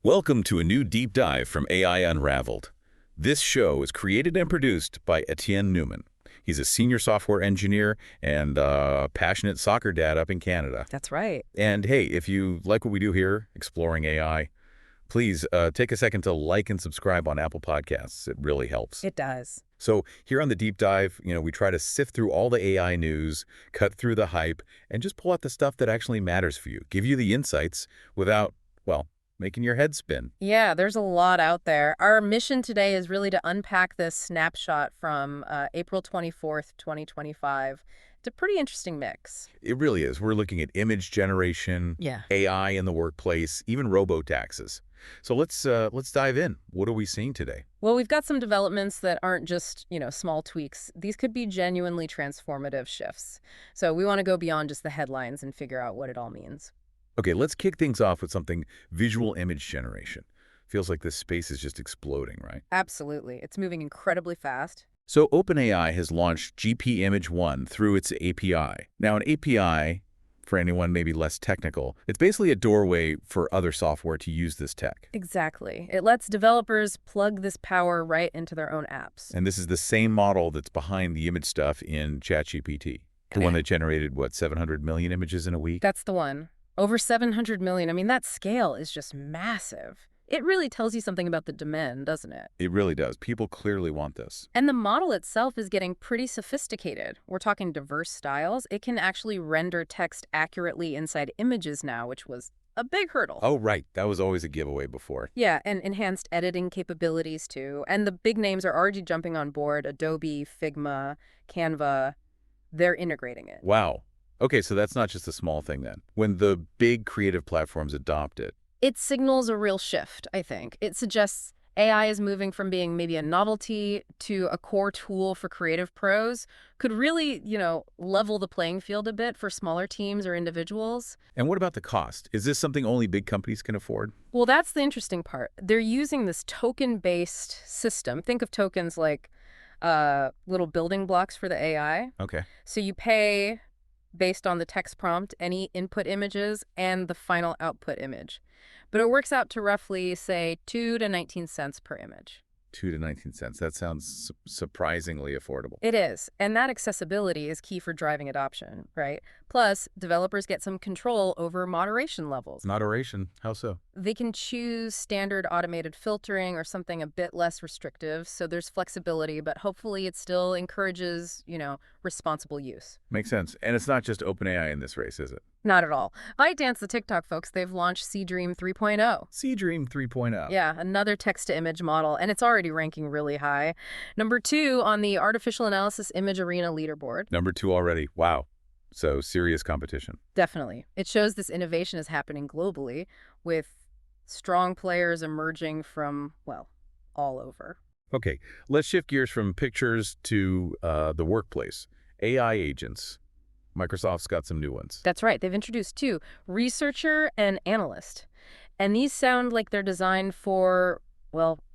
Welcome to a new deep dive from AI Unraveled. This show is created and produced by Etienne Newman. He's a senior software engineer and a passionate soccer dad up in Canada. That's right. And hey, if you like what we do here, exploring AI, please take a second to like and subscribe on Apple Podcasts. It really helps. It does. So here on the deep dive, we try to sift through all the AI news, cut through the hype, and just pull out the stuff that actually matters for you. Give you the insights without, well, making your head spin. Yeah, there's a lot out there. Our mission today is really to unpack this snapshot from April 24th, 2025. It's a pretty interesting mix. It really is. We're looking at image generation, Yeah. AI in the workplace, even robo-taxes. So let's dive in. What are we seeing today? Well, we've got some developments that aren't just, small tweaks. These could be genuinely transformative shifts. So we want to go beyond just the headlines and figure out what it all means. Okay, let's kick things off with something visual image generation. Feels like this space is just exploding, right? Absolutely. It's moving incredibly fast. So OpenAI has launched GP Image 1 through its API. Now, an API, for anyone maybe less technical, it's basically a doorway for other software to use this tech. Exactly. It lets developers plug this power right into their own apps. And this is the same model that's behind the image stuff in ChatGPT, the one that generated, 700 million images in a week? That's the one. Over 700 million. I mean, that scale is just massive. It really tells you something about the demand, doesn't it? It really does. People clearly want this. And the model itself is getting pretty sophisticated. We're talking diverse styles. It can actually render text accurately inside images now, which was a big hurdle. Oh, right. That was always a giveaway before. Yeah, and enhanced editing capabilities, too. And the big names are already jumping on board. Adobe, Figma, Canva, they're integrating it. Wow. Okay, so that's not just a small thing then. When the big creative platforms adopt it. It signals a real shift, I think. It suggests AI is moving from being maybe a novelty to a core tool for creative pros, could really, level the playing field a bit for smaller teams or individuals. And what about the cost? Is this something only big companies can afford? Well, that's the interesting part. They're using this token-based system. Think of tokens like little building blocks for the AI. Okay. So you pay based on the text prompt, any input images, and the final output image. But it works out to roughly, say, 2 to 19 cents per image. 2 to 19 cents. That sounds surprisingly affordable. It is. And that accessibility is key for driving adoption, right? Plus, developers get some control over moderation levels. Moderation? How so? They can choose standard automated filtering or something a bit less restrictive, so there's flexibility, but hopefully it still encourages, responsible use. Makes sense. And it's not just OpenAI in this race, is it? Not at all. ByteDance, the TikTok folks, they've launched Seedream 3.0. Seedream 3.0. Yeah, another text-to-image model, and it's already ranking really high. Number 2 on the Artificial Analysis Image Arena leaderboard. Number 2 already. Wow. So serious competition. Definitely. It shows this innovation is happening globally, with strong players emerging from, all over. Okay, let's shift gears from pictures to the workplace. AI agents. Microsoft's got some new ones. That's right. They've introduced 2, researcher and analyst. And these sound like they're designed for,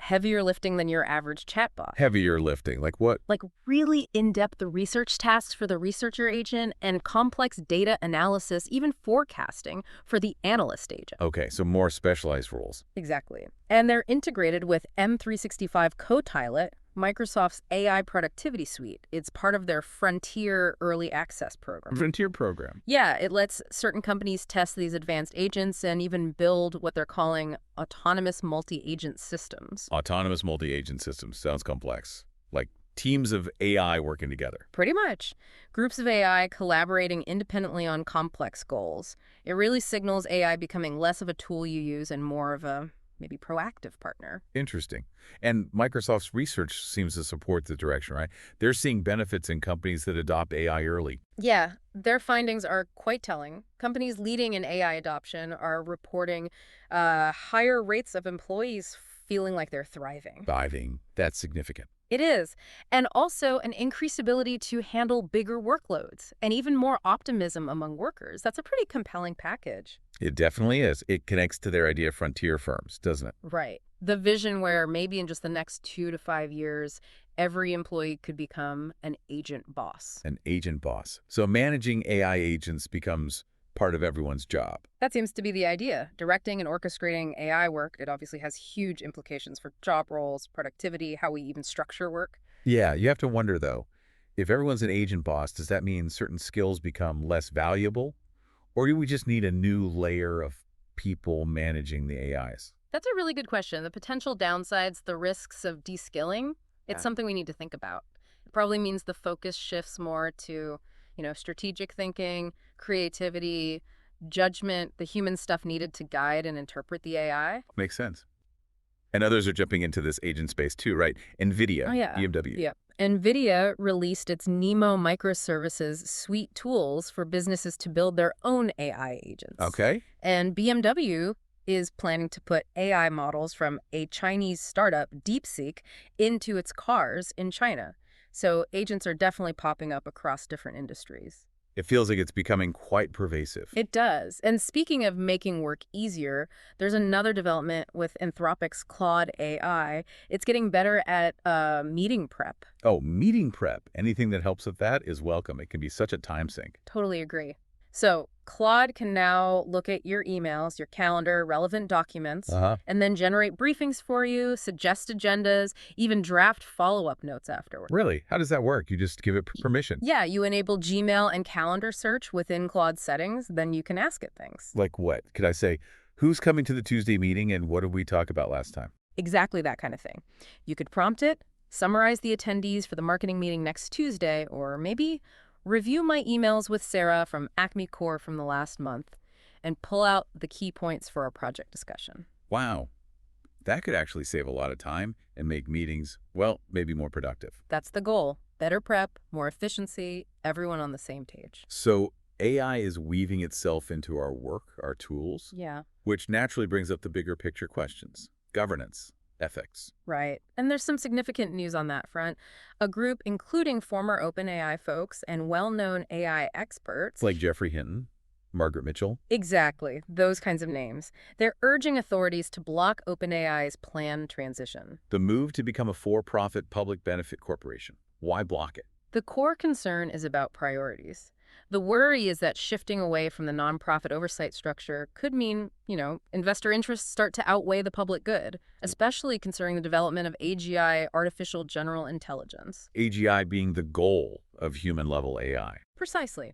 heavier lifting than your average chatbot. Heavier lifting, like what? Like really in-depth research tasks for the researcher agent and complex data analysis, even forecasting for the analyst agent. Okay, so more specialized roles. Exactly. And they're integrated with M365 Copilot, Microsoft's AI productivity suite. It's part of their Frontier early access program. Frontier program. Yeah, it lets certain companies test these advanced agents and even build what they're calling autonomous multi-agent systems. Autonomous multi-agent systems. Sounds complex. Like teams of AI working together. Pretty much. Groups of AI collaborating independently on complex goals. It really signals AI becoming less of a tool you use and more of a maybe proactive partner. Interesting. And Microsoft's research seems to support the direction, right? They're seeing benefits in companies that adopt AI early. Yeah, their findings are quite telling. Companies leading in AI adoption are reporting higher rates of employees feeling like they're thriving. Thriving. That's significant. It is. And also an increased ability to handle bigger workloads and even more optimism among workers. That's a pretty compelling package. It definitely is. It connects to their idea of frontier firms, doesn't it? Right. The vision where maybe in just the next 2 to 5 years, every employee could become an agent boss. An agent boss. So managing AI agents becomes part of everyone's job. That seems to be the idea. Directing and orchestrating AI work, it obviously has huge implications for job roles, productivity, how we even structure work. Yeah, you have to wonder, though, if everyone's an agent boss, does that mean certain skills become less valuable? Or do we just need a new layer of people managing the AIs? That's a really good question. The potential downsides, the risks of de-skilling, it's Yeah. something we need to think about. It probably means the focus shifts more to, strategic thinking, creativity, judgment, the human stuff needed to guide and interpret the AI. Makes sense. And others are jumping into this agent space too, right? Oh, NVIDIA, yeah. BMW. Yeah. NVIDIA released its Nemo microservices suite tools for businesses to build their own AI agents. Okay. And BMW is planning to put AI models from a Chinese startup, DeepSeek, into its cars in China. So agents are definitely popping up across different industries. It feels like it's becoming quite pervasive. It does. And speaking of making work easier, there's another development with Anthropic's Claude AI. It's getting better at meeting prep. Oh, meeting prep. Anything that helps with that is welcome. It can be such a time sink. Totally agree. So Claude can now look at your emails, your calendar, relevant documents, Uh-huh. and then generate briefings for you, suggest agendas, even draft follow-up notes afterward. Really? How does that work? You just give it permission. Yeah, you enable Gmail and calendar search within Claude settings, then you can ask it things. Like what? Could I say, who's coming to the Tuesday meeting and what did we talk about last time? Exactly that kind of thing. You could prompt it, summarize the attendees for the marketing meeting next Tuesday, or maybe review my emails with Sarah from Acme Core from the last month and pull out the key points for our project discussion. Wow. That could actually save a lot of time and make meetings, well, maybe more productive. That's the goal. Better prep, more efficiency, everyone on the same page. So AI is weaving itself into our work, our tools, Yeah, which naturally brings up the bigger picture questions. Governance, ethics. right. And there's some significant news on that front. A group including former OpenAI folks and well-known AI experts. Like Jeffrey Hinton, Margaret Mitchell. Exactly, those kinds of names. They're urging authorities to block OpenAI's planned transition. The move to become a for-profit public benefit corporation. Why block it? The core concern is about priorities. The worry is that shifting away from the nonprofit oversight structure could mean, investor interests start to outweigh the public good, especially concerning the development of AGI, artificial general intelligence. AGI being the goal of human-level AI. Precisely.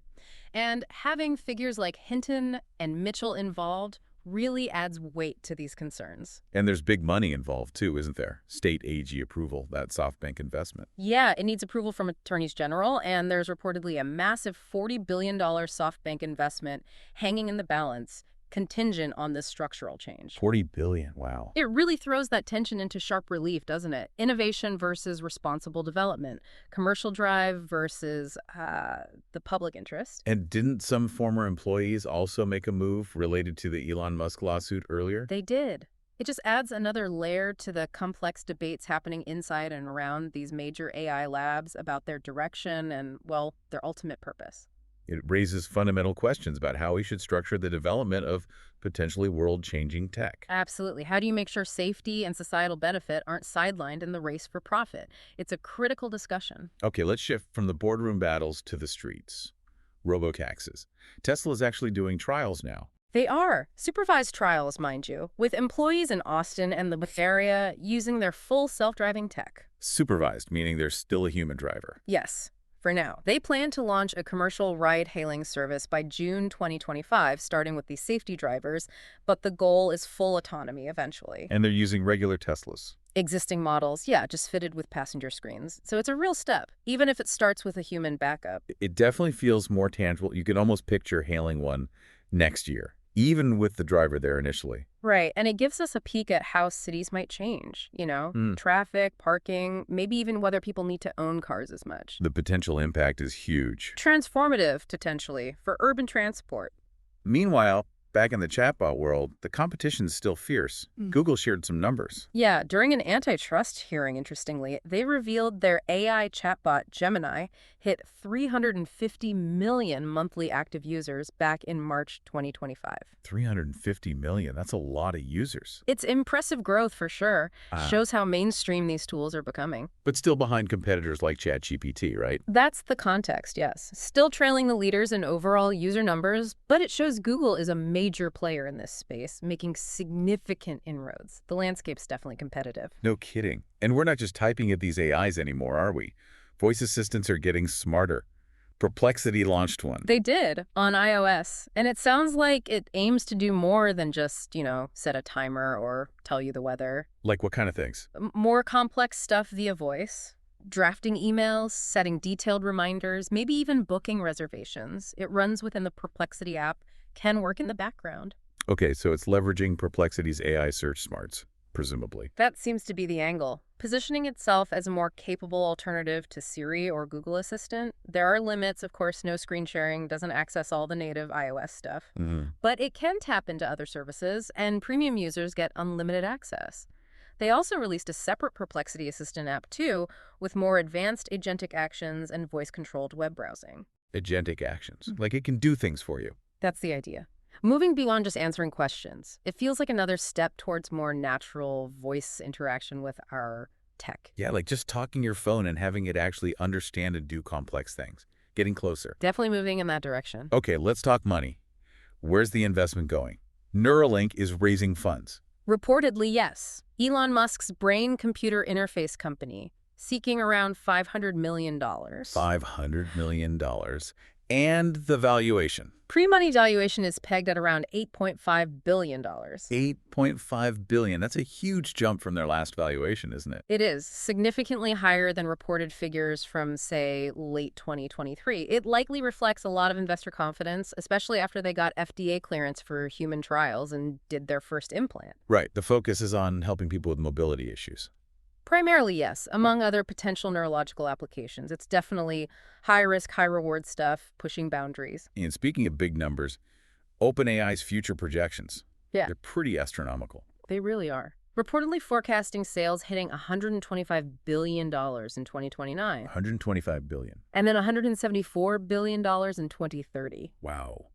And having figures like Hinton and Mitchell involved really adds weight to these concerns. And there's big money involved too, isn't there? State AG approval, that SoftBank investment. Yeah, it needs approval from attorneys general, and there's reportedly a massive $40 billion SoftBank investment hanging in the balance, contingent on this structural change. 40 billion, wow. It really throws that tension into sharp relief, doesn't it? Innovation versus responsible development, commercial drive versus the public interest. And didn't some former employees also make a move related to the Elon Musk lawsuit earlier? They did. It just adds another layer to the complex debates happening inside and around these major AI labs about their direction and, well, their ultimate purpose. It raises fundamental questions about how we should structure the development of potentially world-changing tech. Absolutely. How do you make sure safety and societal benefit aren't sidelined in the race for profit? It's a critical discussion. Okay, let's shift from the boardroom battles to the streets. Robotaxis. Tesla is actually doing trials now. They are. Supervised trials, mind you, with employees in Austin and the Bay Area using their full self-driving tech. Supervised, meaning there's still a human driver. Yes. For now. They plan to launch a commercial ride-hailing service by June 2025, starting with the safety drivers, but the goal is full autonomy eventually. And they're using regular Teslas. Existing models, yeah, just fitted with passenger screens. So it's a real step, even if it starts with a human backup. It definitely feels more tangible. You can almost picture hailing one next year, even with the driver there initially. Right, and it gives us a peek at how cities might change, traffic, parking, maybe even whether people need to own cars as much. The potential impact is huge. Transformative, potentially, for urban transport. Meanwhile, back in the chatbot world, the competition's still fierce. Google shared some numbers. Yeah, during an antitrust hearing, interestingly, they revealed their AI chatbot Gemini hit 350 million monthly active users back in March 2025. 350 million, that's a lot of users. It's impressive growth for sure. Ah, Shows how mainstream these tools are becoming. but still behind competitors like ChatGPT, right? That's the context, yes. Still trailing the leaders in overall user numbers, but it shows Google is a major player in this space, making significant inroads. The landscape's definitely competitive. No kidding. And we're not just typing at these AIs anymore, are we? Voice assistants are getting smarter. Perplexity launched one. They did on iOS, and it sounds like it aims to do more than just, set a timer or tell you the weather. Like what kind of things? More complex stuff via voice, drafting emails, setting detailed reminders, maybe even booking reservations. It runs within the Perplexity app, can work in the background. Okay, so it's leveraging Perplexity's AI search smarts, presumably. That seems to be the angle. Positioning itself as a more capable alternative to Siri or Google Assistant. There are limits, of course, no screen sharing, doesn't access all the native iOS stuff. But it can tap into other services, and premium users get unlimited access. They also released a separate Perplexity Assistant app, too, with more advanced agentic actions and voice-controlled web browsing. Agentic actions. Like it can do things for you. That's the idea. Moving beyond just answering questions, it feels like another step towards more natural voice interaction with our tech. Yeah, like just talking your phone and having it actually understand and do complex things. Getting closer. Definitely moving in that direction. Okay, let's talk money. Where's the investment going? Neuralink is raising funds. Reportedly, yes. Elon Musk's brain-computer interface company, seeking around $500 million. $500 million. And the valuation. Pre-money valuation is pegged at around $8.5 billion. $8.5 billion. That's a huge jump from their last valuation, isn't it? It is significantly higher than reported figures from, say, late 2023. It likely reflects a lot of investor confidence, especially after they got FDA clearance for human trials and did their first implant. Right. The focus is on helping people with mobility issues. Primarily, yes, among other potential neurological applications. It's definitely high-risk, high-reward stuff, pushing boundaries. And speaking of big numbers, OpenAI's future projections. Yeah. They're pretty astronomical. They really are. Reportedly forecasting sales hitting $125 billion in 2029. $125 billion. And then $174 billion in 2030. Wow.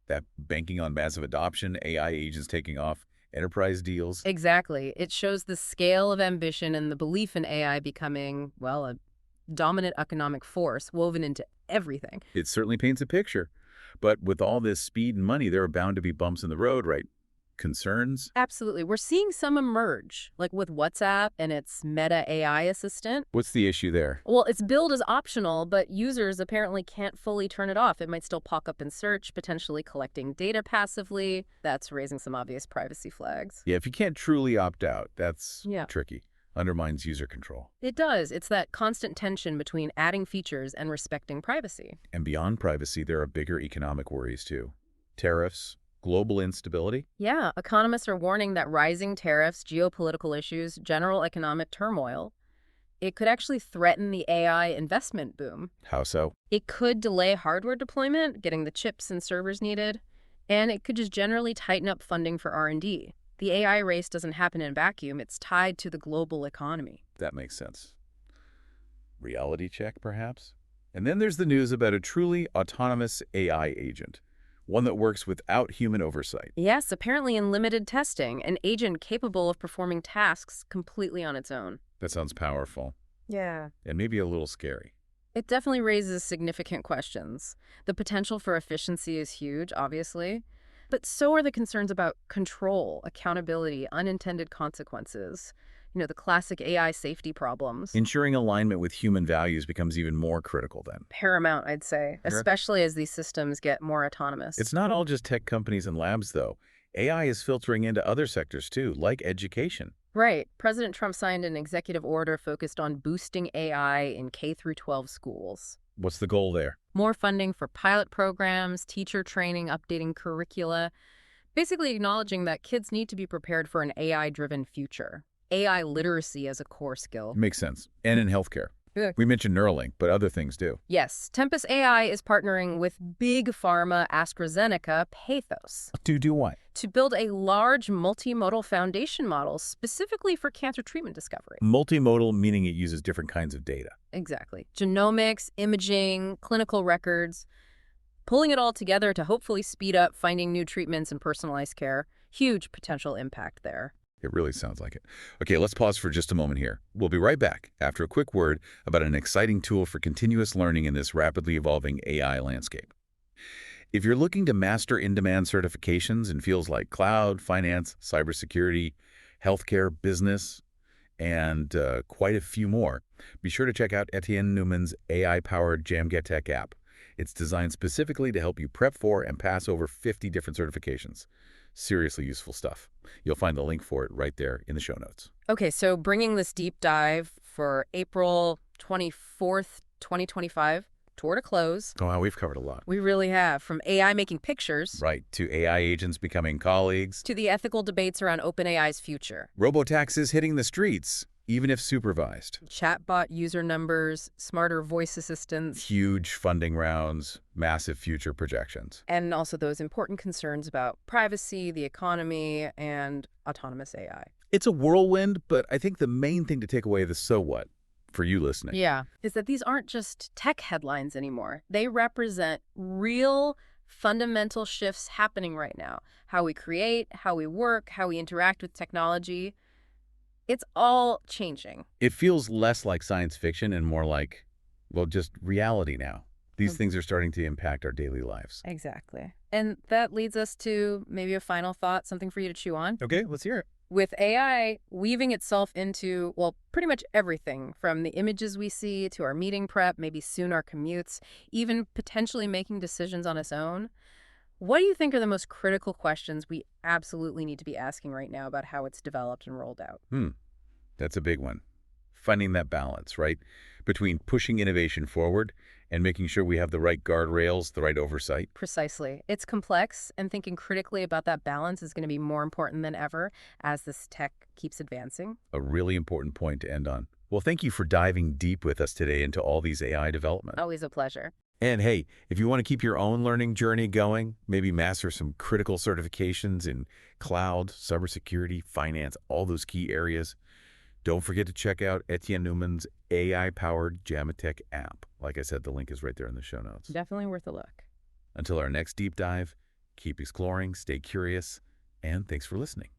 That banking on massive adoption, AI agents taking off, enterprise deals. Exactly. It shows the scale of ambition and the belief in AI becoming, well, a dominant economic force woven into everything. It certainly paints a picture. But with all this speed and money, there are bound to be bumps in the road, right? Concerns? Absolutely. We're seeing some emerge, like with WhatsApp and its Meta AI assistant. What's the issue there? Well, its build is optional, but users apparently can't fully turn it off. It might still pop up in search, potentially collecting data passively. That's raising some obvious privacy flags. Yeah, if you can't truly opt out, that's Yeah. tricky. Undermines user control. It does. It's that constant tension between adding features and respecting privacy. And beyond privacy, there are bigger economic worries too. Tariffs, global instability. Yeah, economists are warning that rising tariffs, geopolitical issues, general economic turmoil, it could actually threaten the AI investment boom. How so? It could delay hardware deployment, getting the chips and servers needed, and it could just generally tighten up funding for R&D. The AI race doesn't happen in a vacuum. It's tied to the global economy. That makes sense. Reality check, perhaps? And then there's the news about a truly autonomous AI agent. One that works without human oversight. Yes, apparently in limited testing, an agent capable of performing tasks completely on its own. That sounds powerful. Yeah. And maybe a little scary. It definitely raises significant questions. The potential for efficiency is huge, obviously, but so are the concerns about control, accountability, unintended consequences. The classic AI safety problems. Ensuring alignment with human values becomes even more critical then. Paramount, I'd say, especially as these systems get more autonomous. It's not all just tech companies and labs, though. AI is filtering into other sectors, too, like education. Right. President Trump signed an executive order focused on boosting AI in K-12 schools. What's the goal there? More funding for pilot programs, teacher training, updating curricula, basically acknowledging that kids need to be prepared for an AI-driven future. AI literacy as a core skill. Makes sense. And in healthcare. Good. We mentioned Neuralink, but other things do. Yes, Tempus AI is partnering with big pharma AstraZeneca Pathos To do what? to build a large multimodal foundation model specifically for cancer treatment discovery. Multimodal, meaning it uses different kinds of data. Exactly. Genomics, imaging, clinical records, pulling it all together to hopefully speed up finding new treatments and personalized care. Huge potential impact there. It really sounds like it. Okay, let's pause for just a moment here. We'll be right back after a quick word about an exciting tool for continuous learning in this rapidly evolving AI landscape. If you're looking to master in-demand certifications in fields like cloud, finance, cybersecurity, healthcare, business, and quite a few more, be sure to check out Etienne Newman's AI-powered Djamgatech app. It's designed specifically to help you prep for and pass over 50 different certifications. Seriously useful stuff. You'll find the link for it right there in the show notes. Okay, so bringing this deep dive for April 24th, 2025 toward a close. Oh, wow, we've covered a lot. We really have, from AI making pictures Right, to AI agents becoming colleagues, to the ethical debates around OpenAI's future. robotaxis hitting the streets, even if supervised. Chatbot user numbers, smarter voice assistants, Huge funding rounds, massive future projections. and also those important concerns about privacy, the economy, and autonomous AI. It's a whirlwind, but I think the main thing to take away is so what for you listening. Yeah, is that these aren't just tech headlines anymore. They represent real fundamental shifts happening right now. How we create, how we work, how we interact with technology. It's all changing. It feels less like science fiction and more like, well, just reality now. These things are starting to impact our daily lives. Exactly. And that leads us to maybe a final thought, something for you to chew on. Okay, let's hear it. With AI weaving itself into, well, pretty much everything from the images we see to our meeting prep, maybe soon our commutes, even potentially making decisions on its own. What do you think are the most critical questions we absolutely need to be asking right now about how it's developed and rolled out? That's a big one. Finding that balance, right? Between pushing innovation forward and making sure we have the right guardrails, the right oversight. Precisely. It's complex, and thinking critically about that balance is going to be more important than ever as this tech keeps advancing. A really important point to end on. Well, thank you for diving deep with us today into all these AI developments. Always a pleasure. And hey, if you want to keep your own learning journey going, maybe master some critical certifications in cloud, cybersecurity, finance, all those key areas, don't forget to check out Etienne Newman's AI-powered Djamgatech app. Like I said, the link is right there in the show notes. Definitely worth a look. Until our next deep dive, keep exploring, stay curious, and thanks for listening.